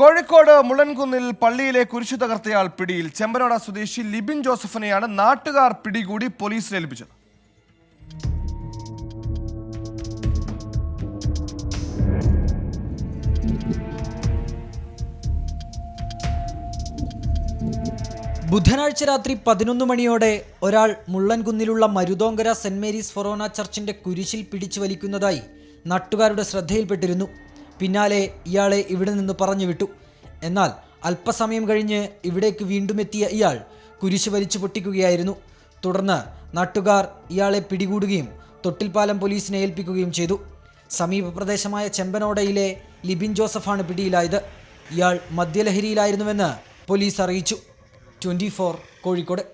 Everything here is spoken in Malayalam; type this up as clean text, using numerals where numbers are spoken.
കോഴിക്കോട് മുളൻകുന്നിൽ പള്ളിയിലെ കുരിശു തകർത്തയാൾ പിടിയിൽ. ചെമ്പനോട സ്വദേശി ലിബിൻ ജോസഫിനെയാണ് നാട്ടുകാർ പിടികൂടി പോലീസിൽ ഏൽപ്പിച്ചത്. ബുധനാഴ്ച രാത്രി 11 മണിയോടെ ഒരാൾ മുള്ളൻകുന്നിലുള്ള മരുതോങ്കര സെന്റ് മേരീസ് ഫൊറോന ചർച്ചിന്റെ കുരിശിൽ പിടിച്ചു വലിക്കുന്നതായി നാട്ടുകാരുടെ ശ്രദ്ധയിൽപ്പെട്ടിരുന്നു. പിന്നാലെ ഇയാളെ ഇവിടെ നിന്ന് പറഞ്ഞു വിട്ടു. എന്നാൽ അല്പസമയം കഴിഞ്ഞ് ഇവിടേക്ക് വീണ്ടും എത്തിയ ഇയാൾ കുരിശ് വലിച്ചു പൊട്ടിക്കുകയായിരുന്നു. തുടർന്ന് നാട്ടുകാർ ഇയാളെ പിടികൂടുകയും തൊട്ടിൽപ്പാലം പോലീസിനെ ഏൽപ്പിക്കുകയും ചെയ്തു. സമീപ പ്രദേശമായ ചെമ്പനോടയിലെ ലിബിൻ ജോസഫാണ് പിടിയിലായത്. ഇയാൾ മദ്യലഹരിയിലായിരുന്നുവെന്ന് പോലീസ് അറിയിച്ചു. 24 കോഴിക്കോട്.